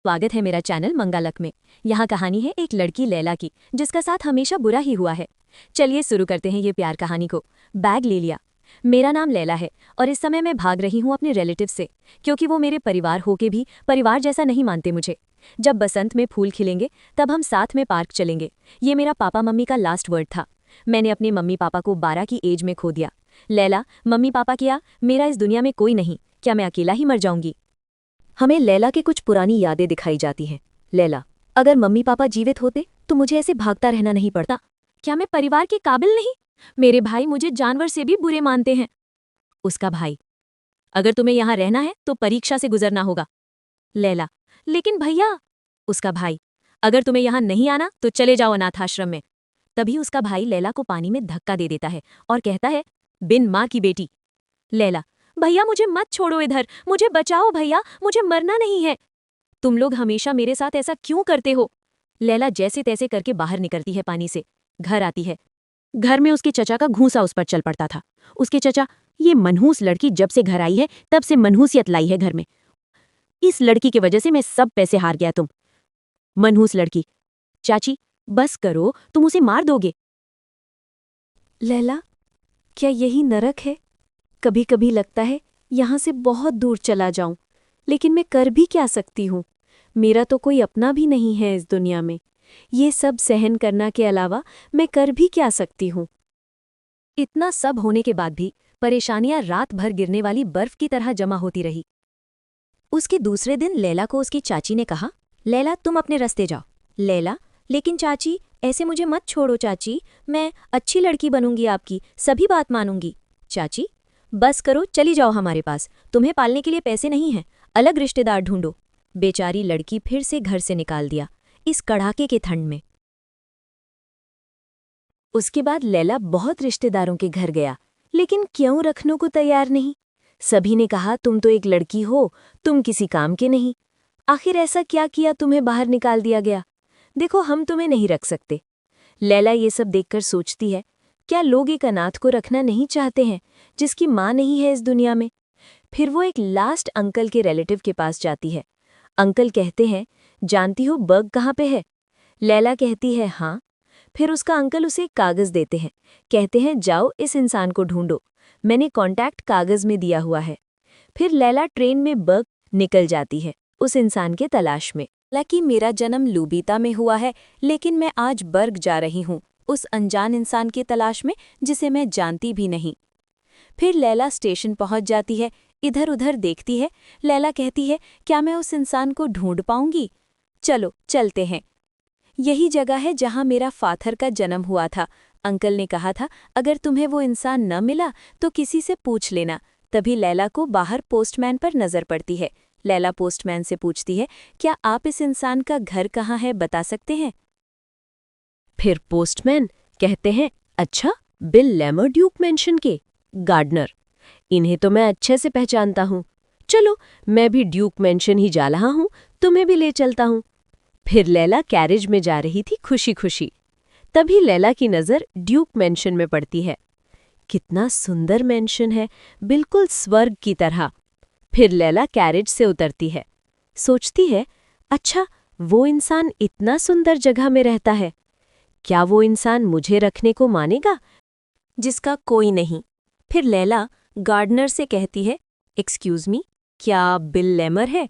स्वागत है मेरा चैनल मंगालक में। यहाँ कहानी है एक लड़की लैला की, जिसका साथ हमेशा बुरा ही हुआ है। चलिए शुरू करते हैं ये प्यार कहानी को। बैग ले लिया। मेरा नाम लैला है और इस समय मैं भाग रही हूँ अपने रिलेटिव से, क्योंकि वो मेरे परिवार होके भी परिवार जैसा नहीं मानते मुझे। जब बसंत में फूल खिलेंगे तब हम साथ में पार्क चलेंगे। ये मेरा पापा मम्मी का लास्ट वर्ड था। मैंने अपने मम्मी पापा को 12 की एज में खो दिया। लैला, मम्मी पापा क्या, मेरा इस दुनिया में कोई नहीं, क्या मैं अकेला ही मर जाऊंगी? हमें लैला के कुछ पुरानी यादें दिखाई जाती हैं। लैला, अगर मम्मी पापा जीवित होते तो मुझे ऐसे भागता रहना नहीं पड़ता। क्या मैं परिवार के काबिल नहीं? मेरे भाई मुझे जानवर से भी बुरे मानते हैं। उसका भाई, अगर तुम्हें यहाँ रहना है तो परीक्षा से गुजरना होगा। लैला, लेकिन भैया। उसका भाई, अगर तुम्हें यहाँ नहीं आना तो चले जाओ अनाथाश्रम में। तभी उसका भाई लैला को पानी में धक्का दे देता है और कहता है, बिन माँ की बेटी। लैला, भैया मुझे मत छोड़ो इधर, मुझे बचाओ भैया, मुझे मरना नहीं है। तुम लोग हमेशा मेरे साथ ऐसा क्यों करते हो? लैला जैसे तैसे करके बाहर निकलती है पानी से, घर आती है। घर में उसके चचा का घूंसा उस पर चल पड़ता था। उसके चचा, ये मनहूस लड़की जब से घर आई है तब से मनहूसियत लाई है घर में। इस लड़की की वजह से मैं सब पैसे हार गया। तुम मनहूस लड़की। चाची बस करो, तुम उसे मार दोगे। लैला, क्या यही नरक है? कभी कभी लगता है यहाँ से बहुत दूर चला जाऊं, लेकिन मैं कर भी क्या सकती हूँ? मेरा तो कोई अपना भी नहीं है इस दुनिया में। ये सब सहन करना के अलावा मैं कर भी क्या सकती हूँ? इतना सब होने के बाद भी परेशानियां रात भर गिरने वाली बर्फ की तरह जमा होती रही। उसके दूसरे दिन लैला को उसकी चाची ने कहा, लैला तुम अपने रास्ते जाओ। लैला, लेकिन चाची, ऐसे मुझे मत छोड़ो चाची, मैं अच्छी लड़की बनूंगी आपकी, सभी बात मानूंगी। चाची, बस करो, चली जाओ हमारे पास, तुम्हें पालने के लिए पैसे नहीं हैं, अलग रिश्तेदार ढूंढो। बेचारी लड़की फिर से घर से निकाल दिया, इस कड़ाके के ठंड में। उसके बाद लैला बहुत रिश्तेदारों के घर गया, लेकिन क्यों रखने को तैयार नहीं। सभी ने कहा, तुम तो एक लड़की हो, तुम किसी काम के नहीं। आखिर ऐसा क्या किया तुम्हें बाहर निकाल दिया गया? देखो, हम तुम्हें नहीं रख सकते। लैला ये सब देखकर सोचती है, क्या लोग एक अनाथ को रखना नहीं चाहते हैं जिसकी माँ नहीं है इस दुनिया में? फिर वो एक लास्ट अंकल के रिलेटिव के पास जाती है। अंकल कहते हैं, जानती हो बग कहाँ पे है? लैला कहती है, हाँ। फिर उसका अंकल उसे एक कागज़ देते हैं, कहते हैं, जाओ इस इंसान को ढूंढो, मैंने कॉन्टैक्ट कागज़ में दिया हुआ है। फिर लैला ट्रेन में बग निकल जाती है उस इंसान के तलाश में। हालांकि मेरा जन्म लुबीता में हुआ है, लेकिन मैं आज बर्ग जा रही हूँ उस अनजान इंसान की तलाश में जिसे मैं जानती भी नहीं। फिर लैला स्टेशन पहुंच जाती है, इधर उधर देखती है। लैला कहती है, क्या मैं उस इंसान को ढूंढ पाऊंगी? चलो चलते हैं। यही जगह है जहां मेरा फादर का जन्म हुआ था। अंकल ने कहा था, अगर तुम्हें वो इंसान न मिला तो किसी से पूछ लेना। तभी लैला को बाहर पोस्टमैन पर नजर पड़ती है। लैला पोस्टमैन से पूछती है, क्या आप इस इंसान का घर कहाँ है बता सकते हैं? फिर पोस्टमैन कहते हैं, अच्छा, बिल लेमर ड्यूक मेंशन के गार्डनर, इन्हें तो मैं अच्छे से पहचानता हूँ। चलो, मैं भी ड्यूक मेंशन ही जा रहा हूँ, तुम्हें भी ले चलता हूँ। फिर लैला कैरेज में जा रही थी खुशी खुशी। तभी लैला की नज़र ड्यूक मेंशन में पड़ती है। कितना सुंदर मेंशन है, बिल्कुल स्वर्ग की तरह। फिर लैला कैरेज से उतरती है, सोचती है, अच्छा, वो इंसान इतना सुंदर जगह में रहता है, क्या वो इंसान मुझे रखने को मानेगा जिसका कोई नहीं? फिर लैला गार्डनर से कहती है, एक्सक्यूज मी, क्या बिल लेमर है?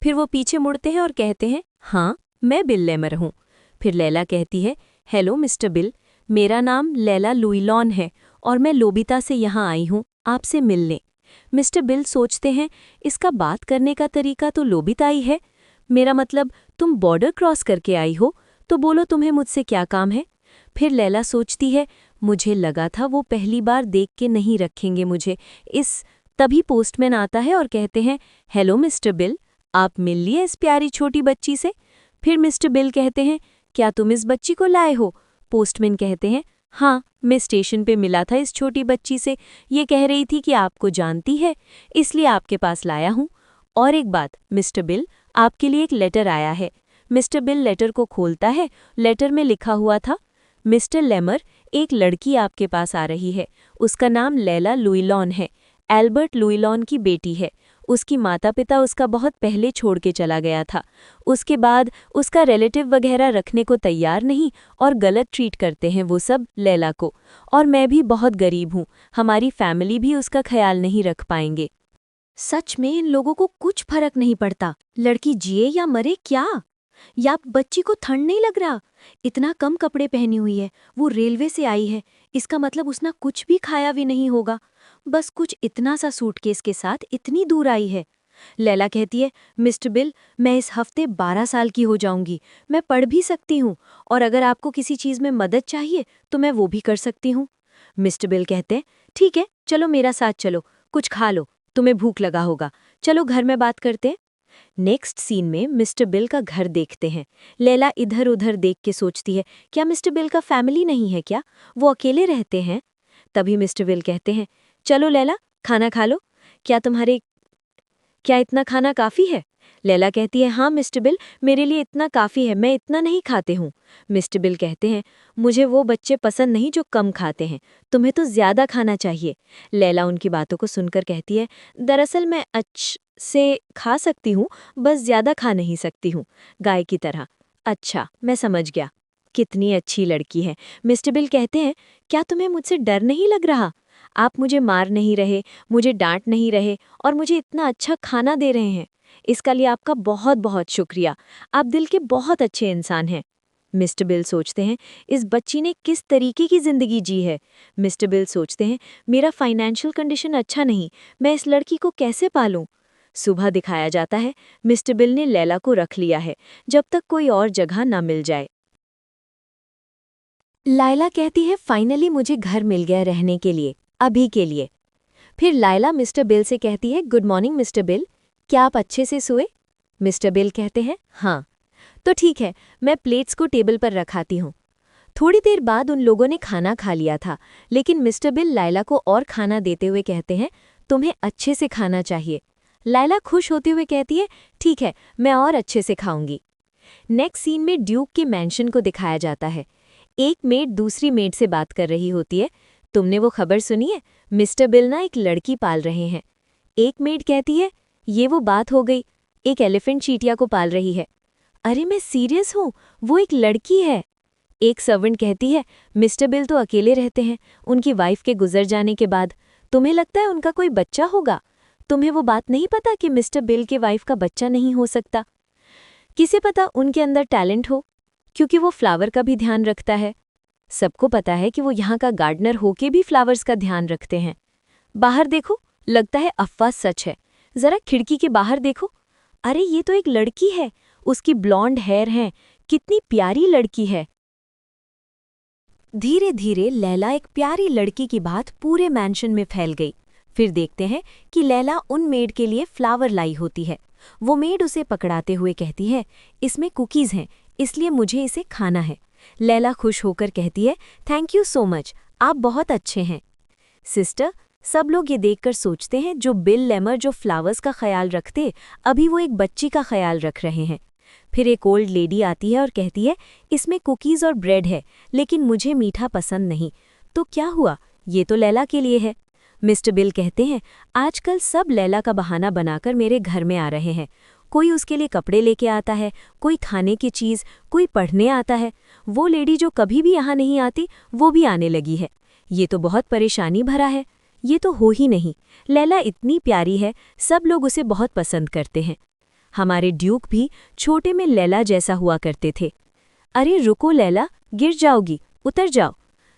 फिर वो पीछे मुड़ते हैं और कहते हैं, हाँ, मैं बिल लेमर हूँ। फिर लैला कहती है, हेलो मिस्टर बिल, मेरा नाम लैला लुईलॉन है और मैं लोबिता से यहाँ आई हूँ आपसे मिलने। मिस्टर बिल सोचते हैं, इसका बात करने का तरीका तो लोबिताई है। मेरा मतलब, तुम बॉर्डर क्रॉस करके आई हो, तो बोलो तुम्हें मुझसे क्या काम है? फिर लैला सोचती है, मुझे लगा था वो पहली बार देख के नहीं रखेंगे मुझे इस। तभी पोस्टमैन आता है और कहते हैं, हेलो मिस्टर बिल, आप मिल लिए इस प्यारी छोटी बच्ची से? फिर मिस्टर बिल कहते हैं, क्या तुम इस बच्ची को लाए हो? पोस्टमैन कहते हैं, हाँ, मैं स्टेशन पे मिला था इस छोटी बच्ची से, ये कह रही थी कि आपको जानती है, इसलिए आपके पास लाया हूँ। और एक बात मिस्टर बिल, आपके लिए एक लेटर आया है। मिस्टर बिल लेटर को खोलता है। लेटर में लिखा हुआ था, मिस्टर लेमर, एक लड़की आपके पास आ रही है, उसका नाम लैला लुईलॉन है, एल्बर्ट लुईलॉन की बेटी है। उसकी माता पिता उसका बहुत पहले छोड़ के चला गया था। उसके बाद उसका रिलेटिव वगैरह रखने को तैयार नहीं और गलत ट्रीट करते हैं वो सब लैला को। और मैं भी बहुत गरीब हूँ, हमारी फैमिली भी उसका ख्याल नहीं रख पाएंगे। सच में इन लोगों को कुछ फर्क नहीं पड़ता, लड़की जिए या मरे क्या। या बच्ची को ठंड नहीं लग रहा? इतना कम कपड़े पहनी हुई है, वो रेलवे से आई है, इसका मतलब उसने कुछ भी खाया भी नहीं होगा। बस कुछ इतना सा सूटकेस के साथ इतनी दूर आई है। लैला कहती है, मिस्टर बिल, मैं इस हफ्ते 12 साल की हो जाऊंगी, मैं पढ़ भी सकती हूँ, और अगर आपको किसी चीज़ में मदद चाहिए तो मैं वो भी कर सकती हूँ। मिस्टर बिल कहते हैं, ठीक है, चलो मेरा साथ चलो, कुछ खा लो, तुम्हें भूख लगा होगा, चलो घर में बात करते हैं। नेक्स्ट सीन में मिस्टर बिल का घर देखते हैं। लैला इधर उधर देख के सोचती है, क्या मिस्टर बिल का फैमिली नहीं है क्या, वो अकेले रहते हैं। तभी मिस्टर बिल कहते हैं, चलो लैला, खाना खा लो, क्या इतना खाना काफ़ी है? लैला कहती है, हाँ मिस्टर बिल, मेरे लिए इतना काफ़ी है, मैं इतना नहीं खाते हूँ। मिस्टर बिल कहते हैं, मुझे वो बच्चे पसंद नहीं जो कम खाते हैं, तुम्हें तो ज़्यादा खाना चाहिए। लैला उनकी बातों को सुनकर कहती है, दरअसल मैं से खा सकती हूँ, बस ज़्यादा खा नहीं सकती हूँ, गाय की तरह। अच्छा, मैं समझ गया, कितनी अच्छी लड़की है। मिस्टर बिल कहते हैं, क्या तुम्हें मुझसे डर नहीं लग रहा? आप मुझे मार नहीं रहे, मुझे डांट नहीं रहे और मुझे इतना अच्छा खाना दे रहे हैं। इसका लिए आपका बहुत बहुत शुक्रिया, आप दिल के बहुत अच्छे इंसान हैं। मिस्टर बिल सोचते हैं, इस बच्ची ने किस तरीके की ज़िंदगी जी है। मिस्टर बिल सोचते हैं, मेरा फाइनेंशियल कंडीशन अच्छा नहीं, मैं इस लड़की को कैसे पालूं। सुबह दिखाया जाता है, मिस्टर बिल ने लैला को रख लिया है, जब तक कोई और जगह ना मिल जाए। लायला कहती है, फाइनली मुझे घर मिल गया रहने के लिए, अभी के लिए। फिर लायला मिस्टर बिल से कहती है, गुड मॉर्निंग मिस्टर बिल, क्या आप अच्छे से सोए? मिस्टर बिल कहते हैं, हाँ। तो ठीक है, मैं प्लेट्स को टेबल पर रखाती हूँ। थोड़ी देर बाद उन लोगों ने खाना खा लिया था, लेकिन मिस्टर बिल लायला को और खाना देते हुए कहते हैं, तुम्हें अच्छे से खाना चाहिए। लायला खुश होते हुए कहती है, ठीक है, मैं और अच्छे से खाऊंगी। नेक्स्ट सीन में ड्यूक के मैंशन को दिखाया जाता है। एक मेड दूसरी मेड से बात कर रही होती है, तुमने वो खबर सुनी है, मिस्टर बिल ना एक लड़की पाल रहे हैं। एक मेड कहती है, ये वो बात हो गई, एक एलिफेंट चींटिया को पाल रही है। अरे मैं सीरियस हूँ, वो एक लड़की है। एक सर्वेंट कहती है, मिस्टर बिल तो अकेले रहते हैं, उनकी वाइफ के गुजर जाने के बाद। तुम्हें लगता है उनका कोई बच्चा होगा? तुम्हें वो बात नहीं पता कि मिस्टर बिल के वाइफ का बच्चा नहीं हो सकता? किसे पता उनके अंदर टैलेंट हो, क्योंकि वो फ्लावर का भी ध्यान रखता है। सबको पता है कि वो यहाँ का गार्डनर होके भी फ्लावर्स का ध्यान रखते हैं। बाहर देखो, लगता है अफवाह सच है। जरा खिड़की के बाहर देखो, अरे ये तो एक लड़की है, उसकी ब्लॉन्ड हेयर हैं, कितनी प्यारी लड़की है। धीरे धीरे लैला एक प्यारी लड़की की बात पूरे मैंशन में फैल गई। फिर देखते हैं कि लैला उन मेड के लिए फ्लावर लाई होती है। वो मेड उसे पकड़ाते हुए कहती है, इसमें कुकीज़ हैं, इसलिए मुझे इसे खाना है। लैला खुश होकर कहती है, थैंक यू सो मच, आप बहुत अच्छे हैं। सिस्टर, सब लोग ये देखकर सोचते हैं जो बिल लेमर जो फ्लावर्स का ख्याल रखते, अभी वो एक बच्ची का ख्याल रख रहे हैं। फिर एक ओल्ड लेडी आती है और कहती है, इसमें कुकीज़ और ब्रेड है, लेकिन मुझे मीठा पसंद नहीं। तो क्या हुआ, ये तो लैला के लिए है। मिस्टर बिल कहते हैं, आजकल सब लैला का बहाना बनाकर मेरे घर में आ रहे हैं। कोई उसके लिए कपड़े लेके आता है, कोई खाने की चीज़, कोई पढ़ने आता है। वो लेडी जो कभी भी यहाँ नहीं आती, वो भी आने लगी है। ये तो बहुत परेशानी भरा है। ये तो हो ही नहीं, लैला इतनी प्यारी है, सब लोग उसे बहुत पसंद करते हैं। हमारे ड्यूक भी छोटे में लैला जैसा हुआ करते थे। अरे रुको लैला, गिर जाओगी, उतर जाओ।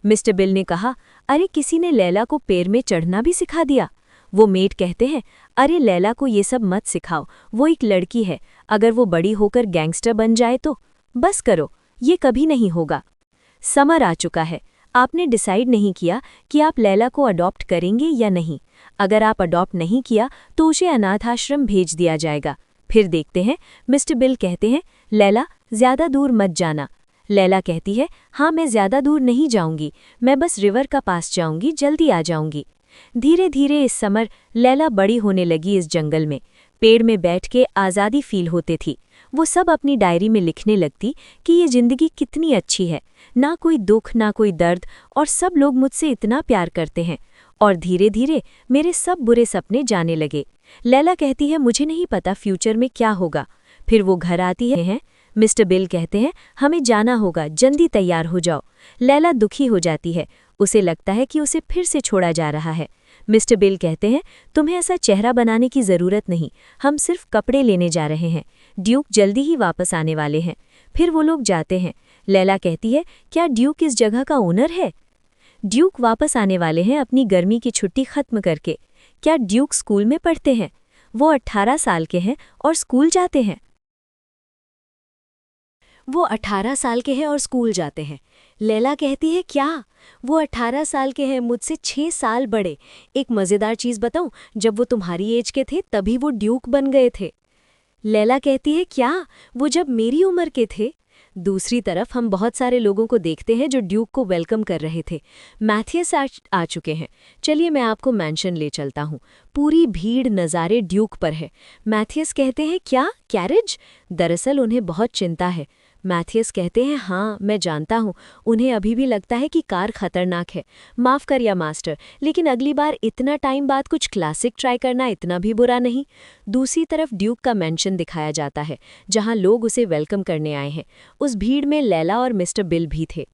मिस्टर बिल ने कहा, अरे किसी ने लैला को पैर में चढ़ना भी सिखा दिया। वो मेड कहते हैं, अरे लैला को ये सब मत सिखाओ, वो एक लड़की है, अगर वो बड़ी होकर गैंगस्टर बन जाए तो। बस करो, ये कभी नहीं होगा। समर आ चुका है, आपने डिसाइड नहीं किया कि आप लैला को अडॉप्ट करेंगे या नहीं। अगर आप अडॉप्ट नहीं किया तो उसे अनाथाश्रम भेज दिया जाएगा। फिर देखते हैं, मिस्टर बिल कहते हैं, लैला ज़्यादा दूर मत जाना। लैला कहती है, हाँ मैं ज़्यादा दूर नहीं जाऊंगी, मैं बस रिवर का पास जाऊंगी, जल्दी आ जाऊंगी। धीरे धीरे इस समर लैला बड़ी होने लगी इस जंगल में। पेड़ में बैठ के आज़ादी फील होती थी। वो सब अपनी डायरी में लिखने लगती कि ये ज़िंदगी कितनी अच्छी है, ना कोई दुख ना कोई दर्द, और सब लोग मुझसे इतना प्यार करते हैं। और धीरे धीरे मेरे सब बुरे सपने जाने लगे। लैला कहती है मुझे नहीं पता फ्यूचर में क्या होगा। फिर वो घर आती है। मिस्टर बिल कहते हैं हमें जाना होगा, जल्दी तैयार हो जाओ। लैला दुखी हो जाती है, उसे लगता है कि उसे फिर से छोड़ा जा रहा है। मिस्टर बिल कहते हैं तुम्हें ऐसा चेहरा बनाने की ज़रूरत नहीं, हम सिर्फ कपड़े लेने जा रहे हैं, ड्यूक जल्दी ही वापस आने वाले हैं। फिर वो लोग जाते हैं। लैला कहती है क्या ड्यूक इस जगह का ओनर है? ड्यूक वापस आने वाले हैं अपनी गर्मी की छुट्टी खत्म करके। क्या ड्यूक स्कूल में पढ़ते हैं? वो 18 साल के हैं और स्कूल जाते हैं। वो 18 साल के हैं और स्कूल जाते हैं। लैला कहती है क्या? वो 18 साल के हैं, मुझसे 6 साल बड़े। एक मज़ेदार चीज़ बताऊं, जब वो तुम्हारी एज के थे तभी वो ड्यूक बन गए थे। लैला कहती है क्या? वो जब मेरी उम्र के थे? दूसरी तरफ हम बहुत सारे लोगों को देखते हैं जो ड्यूक को वेलकम कर रहे थे। मैथियस आ चुके हैं। चलिए मैं आपको मैंशन ले चलता हूँ। पूरी भीड़ नज़ारे ड्यूक पर है। मैथियस कहते हैं क्या कैरेज? दरअसल उन्हें बहुत चिंता है। मैथियस कहते हैं हाँ मैं जानता हूँ, उन्हें अभी भी लगता है कि कार खतरनाक है। माफ़ करिए मास्टर, लेकिन अगली बार इतना टाइम बाद कुछ क्लासिक ट्राई करना इतना भी बुरा नहीं। दूसरी तरफ ड्यूक का मेंशन दिखाया जाता है जहाँ लोग उसे वेलकम करने आए हैं। उस भीड़ में लैला और मिस्टर बिल भी थे।